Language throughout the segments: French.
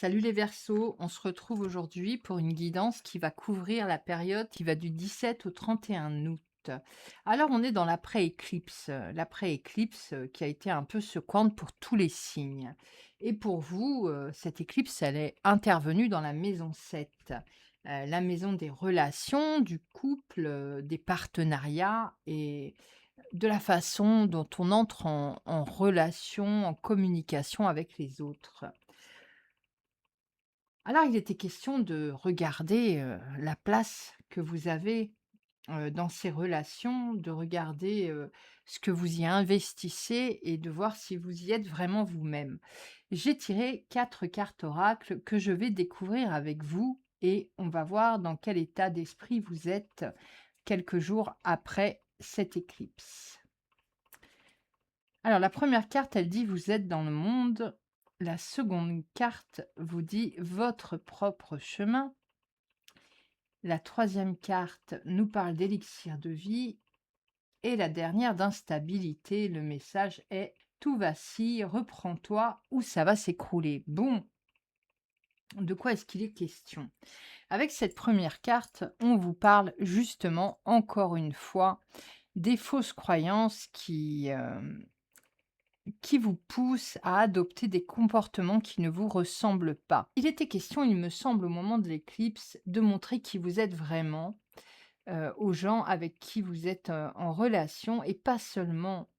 Salut les Verseaux, on se retrouve aujourd'hui pour une guidance qui va couvrir la période qui va du 17 au 31 août. Alors on est dans l'après-éclipse, l'après-éclipse qui a été un peu secouante pour tous les signes. Et pour vous, cette éclipse, elle est intervenue dans la maison 7, la maison des relations, du couple, des partenariats et de la façon dont on entre en relation, en communication avec les autres. Alors, il était question de regarder, la place que vous avez, dans ces relations, de regarder, ce que vous y investissez et de voir si vous y êtes vraiment vous-même. J'ai tiré 4 cartes oracles que je vais découvrir avec vous et on va voir dans quel état d'esprit vous êtes quelques jours après cette éclipse. Alors la première carte, elle dit: «Vous êtes dans le monde». La seconde carte vous dit: «Votre propre chemin». La troisième carte nous parle d'élixir de vie et la dernière d'instabilité. Le message est: «Tout vacille, reprends-toi ou ça va s'écrouler». Bon, de quoi est-ce qu'il est question? Avec cette première carte, on vous parle justement, encore une fois, des fausses croyances qui vous poussent à adopter des comportements qui ne vous ressemblent pas. Il était question, il me semble, au moment de l'éclipse, de montrer qui vous êtes vraiment, aux gens avec qui vous êtes, en relation et pas seulement,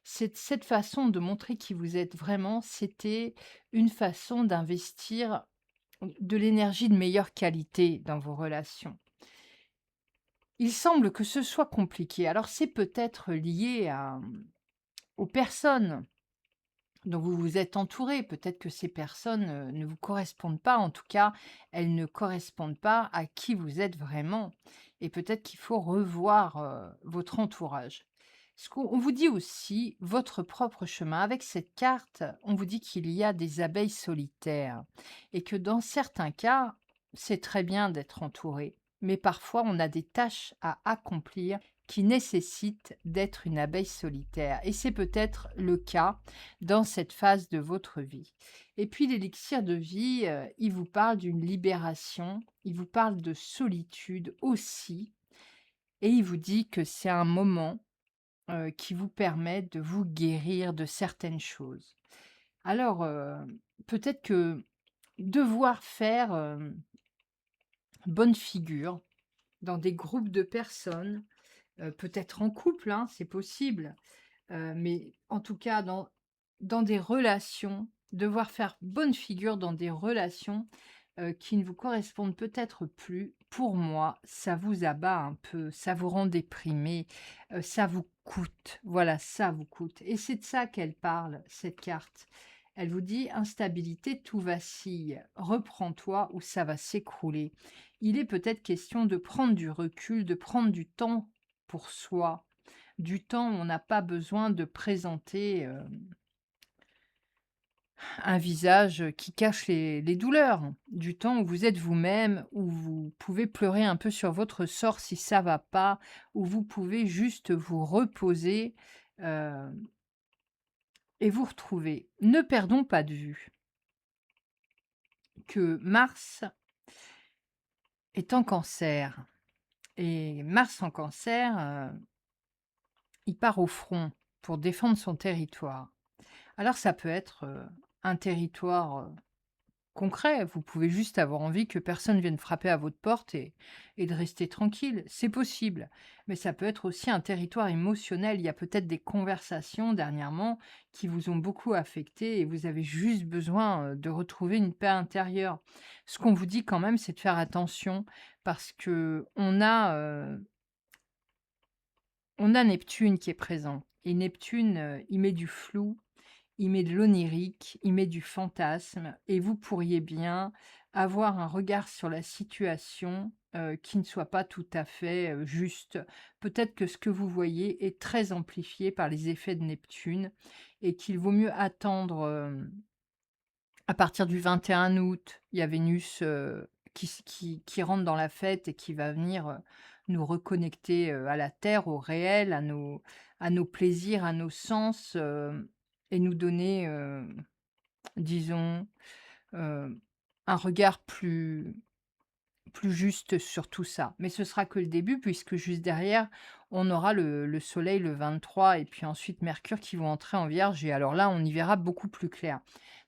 cette façon de montrer qui vous êtes vraiment, c'était une façon d'investir de l'énergie de meilleure qualité dans vos relations. Il semble que ce soit compliqué. Alors c'est peut-être lié aux personnes dont vous vous êtes entouré. Peut-être que ces personnes, ne vous correspondent pas. En tout cas, elles ne correspondent pas à qui vous êtes vraiment et peut-être qu'il faut revoir, votre entourage. Ce qu'on on vous dit aussi votre propre chemin. Avec cette carte, on vous dit qu'il y a des abeilles solitaires et que dans certains cas, c'est très bien d'être entouré, mais parfois on a des tâches à accomplir qui nécessitent d'être une abeille solitaire et c'est peut-être le cas dans cette phase de votre vie. Et puis l'élixir de vie, il vous parle d'une libération, il vous parle de solitude aussi et il vous dit que c'est un moment, qui vous permet de vous guérir de certaines choses. Alors, peut-être que devoir faire, bonne figure dans des groupes de personnes, peut-être en couple, hein, c'est possible, mais en tout cas dans des relations, devoir faire bonne figure dans des relations, qui ne vous correspondent peut-être plus, pour moi, ça vous abat un peu, ça vous rend déprimé, ça vous coûte. Voilà, ça vous coûte et c'est de ça qu'elle parle, cette carte. Elle vous dit: «Instabilité, tout vacille, reprends-toi ou ça va s'écrouler». Il est peut-être question de prendre du recul, de prendre du temps pour soi, du temps où on n'a pas besoin de présenter, un visage qui cache les douleurs, du temps où vous êtes vous-même, où vous pouvez pleurer un peu sur votre sort si ça va pas, où vous pouvez juste vous reposer, heu et vous retrouver. Ne perdons pas de vue que Mars est en Cancer et Mars en Cancer, il part au front pour défendre son territoire. Alors ça peut être, un territoire, concret, vous pouvez juste avoir envie que personne vienne frapper à votre porte et de rester tranquille, c'est possible. Mais ça peut être aussi un territoire émotionnel. Il y a peut-être des conversations dernièrement qui vous ont beaucoup affecté et vous avez juste besoin, de retrouver une paix intérieure. Ce qu'on vous dit quand même, c'est de faire attention parce qu'on a Neptune qui est présent et Neptune, il met du flou, il met de l'onirique, il met du fantasme et vous pourriez bien avoir un regard sur la situation, qui ne soit pas tout à fait, juste. Peut-être que ce que vous voyez est très amplifié par les effets de Neptune et qu'il vaut mieux attendre, à partir du 21 août, il y a Vénus, qui rentre dans la fête et qui va venir, nous reconnecter, à la terre, au réel, à nos plaisirs, à nos sens, et nous donner, disons, heu, un regard plus juste sur tout ça. Mais ce sera que le début puisque juste derrière, on aura le soleil le 23 et puis ensuite Mercure qui vont entrer en Vierge et alors là, on y verra beaucoup plus clair.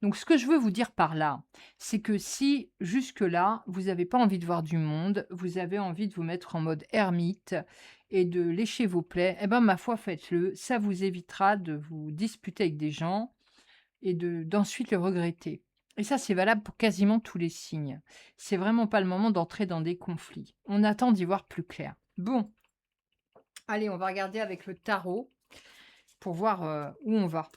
Donc ce que je veux vous dire par là, c'est que si jusque-là, vous avez pas envie de voir du monde, vous avez envie de vous mettre en mode ermite et de lécher vos plaies, eh ben, ma foi, faites-le. Ça vous évitera de vous disputer avec des gens et d'ensuite le regretter. Et ça, c'est valable pour quasiment tous les signes. C'est vraiment pas le moment d'entrer dans des conflits. On attend d'y voir plus clair. Bon, allez, on va regarder avec le tarot pour voir où on va.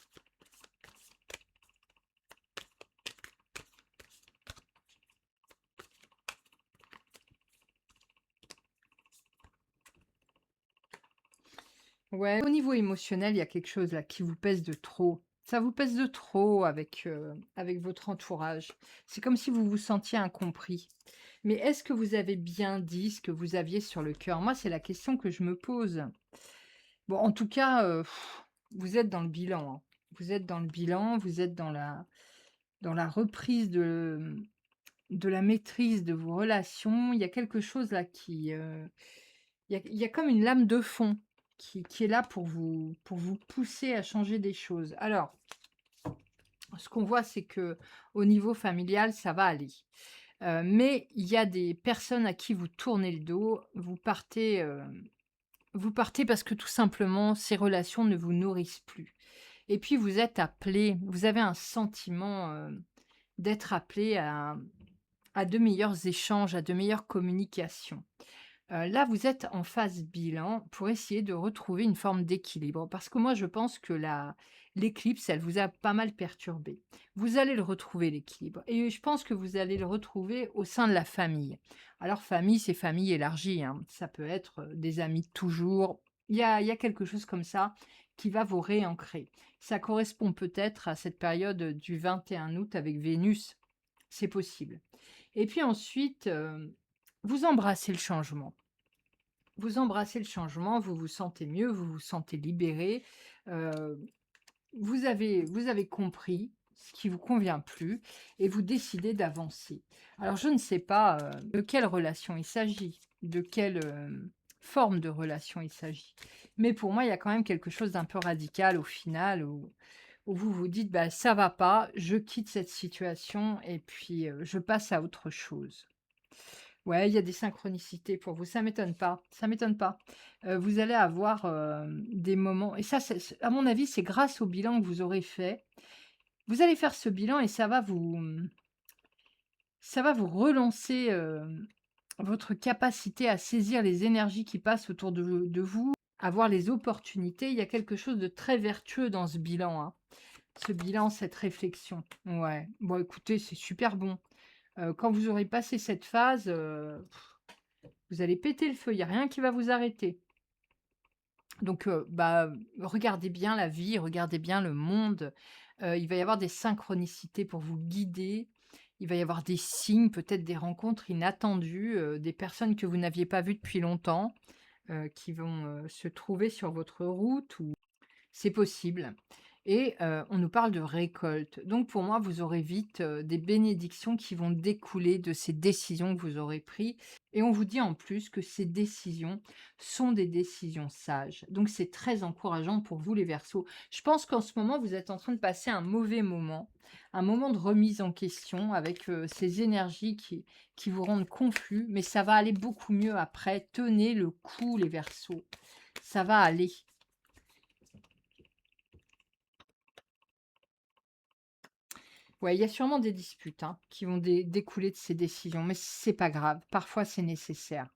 Ouais, au niveau émotionnel, il y a quelque chose là qui vous pèse de trop. Ça vous pèse de trop avec votre entourage. C'est comme si vous vous sentiez incompris. Mais est-ce que vous avez bien dit ce que vous aviez sur le cœur? Moi, c'est la question que je me pose. Bon, en tout cas, vous êtes dans le bilan, hein. Vous êtes dans le bilan, vous êtes dans la reprise de la maîtrise de vos relations. Il y a quelque chose là il y a comme une lame de fond qui est là pour vous pousser à changer des choses. Alors, ce qu'on voit, c'est que au niveau familial, ça va aller. Mais il y a des personnes à qui vous tournez le dos, vous partez parce que tout simplement, ces relations ne vous nourrissent plus. Et puis vous êtes appelé, vous avez un sentiment, d'être appelé à de meilleurs échanges, à de meilleures communications. Là, vous êtes en phase bilan pour essayer de retrouver une forme d'équilibre. Parce que moi, je pense que l'éclipse, elle vous a pas mal perturbé. Vous allez le retrouver, l'équilibre. Et je pense que vous allez le retrouver au sein de la famille. Alors, famille, c'est famille élargie, hein. Ça peut être des amis de toujours. Il y a quelque chose comme ça qui va vous réancrer. Ça correspond peut-être à cette période du 21 août avec Vénus. C'est possible. Et puis ensuite, vous embrassez le changement. Vous embrassez le changement, vous vous sentez mieux, vous vous sentez libéré, heu, vous avez compris ce qui vous convient plus et vous décidez d'avancer. Alors je ne sais pas, de quelle relation il s'agit, de quelle, forme de relation il s'agit. Mais pour moi, il y a quand même quelque chose d'un peu radical au final où vous vous dites: «Bah, ça va pas, je quitte cette situation et puis, je passe à autre chose». Ouais, il y a des synchronicités pour vous, ça m'étonne pas, ça m'étonne pas. Vous allez avoir, des moments et ça, c'est à mon avis, c'est grâce au bilan que vous aurez fait. Vous allez faire ce bilan et ça va vous relancer, votre capacité à saisir les énergies qui passent autour de vous, à voir les opportunités. Il y a quelque chose de très vertueux dans ce bilan, hein. Ce bilan, cette réflexion. Ouais, bon écoutez, c'est super bon. Quand vous aurez passé cette phase, vous allez péter le feu, il y a rien qui va vous arrêter. Donc, bah, regardez bien la vie, regardez bien le monde. Il va y avoir des synchronicités pour vous guider. Il va y avoir des signes, peut-être des rencontres inattendues, des personnes que vous n'aviez pas vues depuis longtemps, qui vont, se trouver sur votre route ou c'est possible et on nous parle de récolte. Donc pour moi, vous aurez vite, des bénédictions qui vont découler de ces décisions que vous aurez prises et on vous dit en plus que ces décisions sont des décisions sages. Donc c'est très encourageant pour vous les Verseaux. Je pense qu'en ce moment, vous êtes en train de passer un moment de remise en question avec, ces énergies qui vous rendent confus, mais ça va aller beaucoup mieux après. Tenez le coup les Verseaux, ça va aller. Ouais, il y a sûrement des disputes, hein, qui vont découler de ces décisions, mais c'est pas grave. Parfois, c'est nécessaire.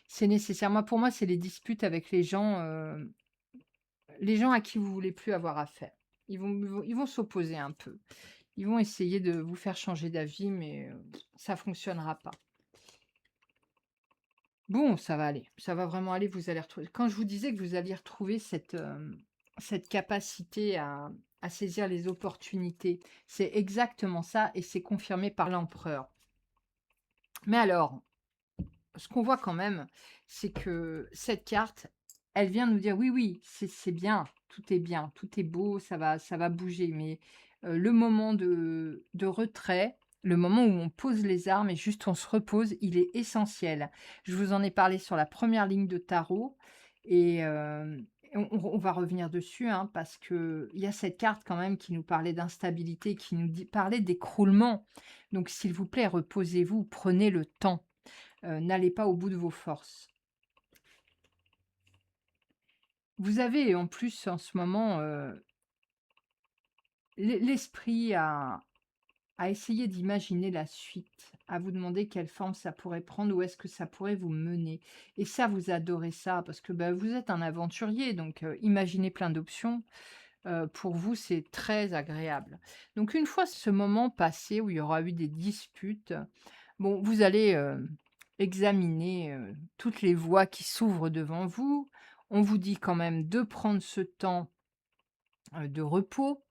C'est nécessaire. Moi, pour moi, c'est les disputes avec les gens à qui vous voulez plus avoir affaire. Ils vont s'opposer un peu. Ils vont essayer de vous faire changer d'avis, mais ça fonctionnera pas. Bon, ça va aller. Ça va vraiment aller. Vous allez retrouver. Quand je vous disais que vous alliez retrouver cette capacité à saisir les opportunités, c'est exactement ça et c'est confirmé par l'empereur. Mais alors, ce qu'on voit quand même, c'est que cette carte, elle vient nous dire: «Oui, oui, c'est bien, tout est beau, ça va bouger», mais le moment de retrait, le moment où on pose les armes et juste on se repose, il est essentiel. Je vous en ai parlé sur la première ligne de tarot et on va revenir dessus, hein, parce qu'il y a cette carte quand même qui nous parlait d'instabilité, qui nous parlait d'écroulement. Donc s'il vous plaît, reposez-vous, prenez le temps, n'allez pas au bout de vos forces. Vous avez en plus en ce moment l'esprit à essayer d'imaginer la suite, à vous demander quelle forme ça pourrait prendre, où est-ce que ça pourrait vous mener. Et ça, vous adorez ça parce que bah, vous êtes un aventurier, donc imaginez plein d'options. Pour vous, c'est très agréable. Donc une fois ce moment passé où il y aura eu des disputes, bon, vous allez examiner toutes les voies qui s'ouvrent devant vous. On vous dit quand même de prendre ce temps de repos.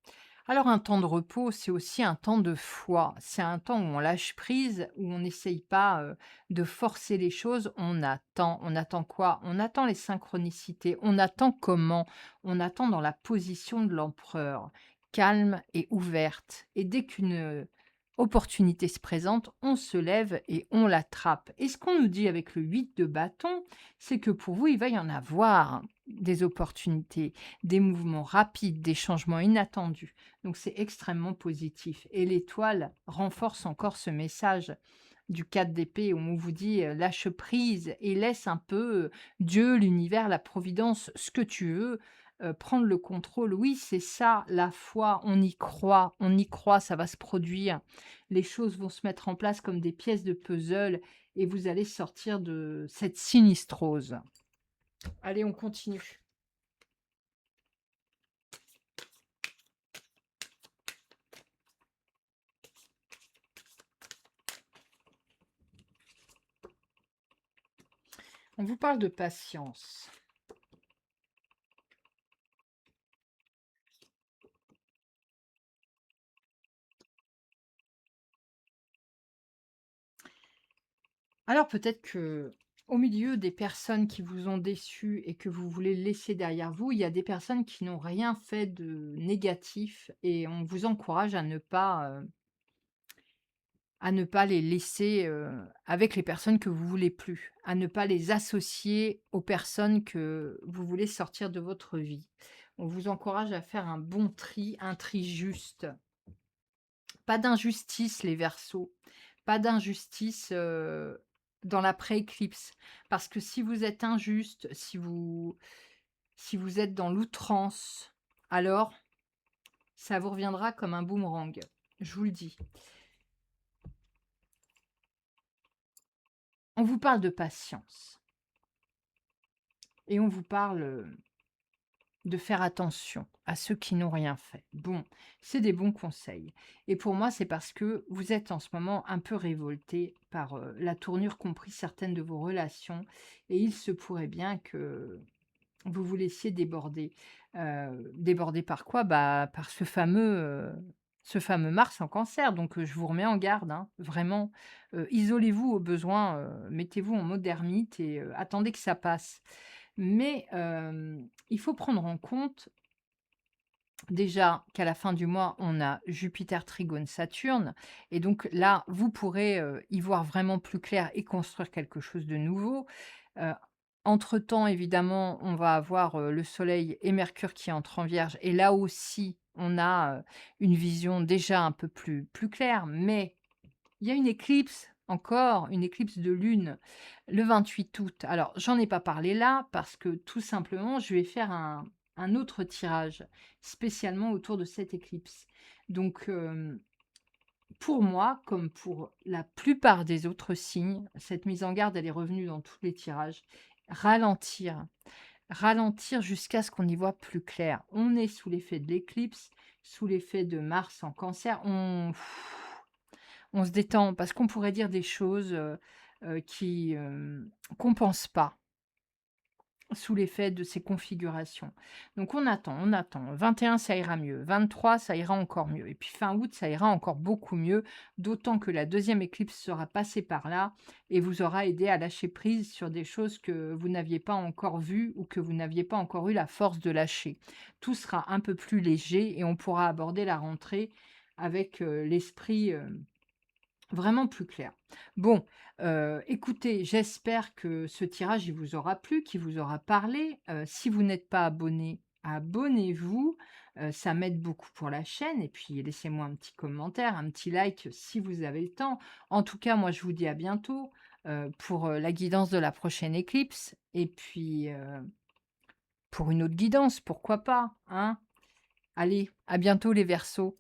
Alors un temps de repos, c'est aussi un temps de foi. C'est un temps où on lâche prise, où on n'essaye pas, de forcer les choses. On attend. On attend quoi? On attend les synchronicités. On attend comment? On attend dans la position de l'empereur, calme et ouverte. Et dès qu'une opportunité se présente, on se lève et on l'attrape. Et ce qu'on nous dit avec le 8 de bâton, c'est que pour vous, il va y en avoir des opportunités, des mouvements rapides, des changements inattendus. Donc c'est extrêmement positif et l'étoile renforce encore ce message du 4 d'épée où on vous dit, lâche prise et laisse un peu, Dieu, l'univers, la providence, ce que tu veux, prendre le contrôle. Oui, c'est ça la foi, on y croit, ça va se produire. Les choses vont se mettre en place comme des pièces de puzzle et vous allez sortir de cette sinistrose. Allez, on continue. On vous parle de patience. Alors peut-être que au milieu des personnes qui vous ont déçu et que vous voulez laisser derrière vous, il y a des personnes qui n'ont rien fait de négatif et on vous encourage à ne pas les laisser, avec les personnes que vous voulez plus, à ne pas les associer aux personnes que vous voulez sortir de votre vie. On vous encourage à faire un bon tri, un tri juste. Pas d'injustice les Verseaux, pas d'injustice, dans l'après-éclipse. Parce que si vous êtes injuste, si vous êtes dans l'outrance, alors ça vous reviendra comme un boomerang, je vous le dis. On vous parle de patience et on vous parle, de faire attention à ceux qui n'ont rien fait. Bon, c'est des bons conseils. Et pour moi, c'est parce que vous êtes en ce moment un peu révolté par la tournure qu'ont pris certaines de vos relations. Et il se pourrait bien que vous vous laissiez déborder. Déborder par quoi? Bah, par ce fameux Mars en cancer. Donc, je vous remets en garde, hein, vraiment. Isolez-vous au besoin, mettez-vous en mode ermite et attendez que ça passe. Mais il faut prendre en compte déjà qu'à la fin du mois, on a Jupiter trigone Saturne et donc là, vous pourrez, y voir vraiment plus clair et construire quelque chose de nouveau. Heu, Entre-temps, évidemment, on va avoir, le Soleil et Mercure qui entrent en Vierge et là aussi, on a, une vision déjà un peu plus claire, mais il y a une éclipse, encore une éclipse de lune, le 28 août. Alors, j'en ai pas parlé là parce que tout simplement, je vais faire un autre tirage spécialement autour de cette éclipse. Donc, pour moi, comme pour la plupart des autres signes, cette mise en garde, elle est revenue dans tous les tirages. Ralentir, ralentir jusqu'à ce qu'on y voit plus clair. On est sous l'effet de l'éclipse, sous l'effet de Mars en Cancer. On se détend parce qu'on pourrait dire des choses, qui, qu'on pense pas sous l'effet de ces configurations. Donc on attend, on attend. 21 ça ira mieux, 23 ça ira encore mieux et puis fin août, ça ira encore beaucoup mieux, d'autant que la deuxième éclipse sera passée par là et vous aura aidé à lâcher prise sur des choses que vous n'aviez pas encore vues ou que vous n'aviez pas encore eu la force de lâcher. Tout sera un peu plus léger et on pourra aborder la rentrée avec, l'esprit, Vraiment plus clair. Bon, écoutez, j'espère que ce tirage, il vous aura plu, qu'il vous aura parlé. Si vous n'êtes pas abonné, abonnez-vous, ça m'aide beaucoup pour la chaîne et puis laissez-moi un petit commentaire, un petit like si vous avez le temps. En tout cas, moi, je vous dis à bientôt, pour, la guidance de la prochaine éclipse et puis, pour une autre guidance, pourquoi pas, hein? Allez, à bientôt les Verseaux.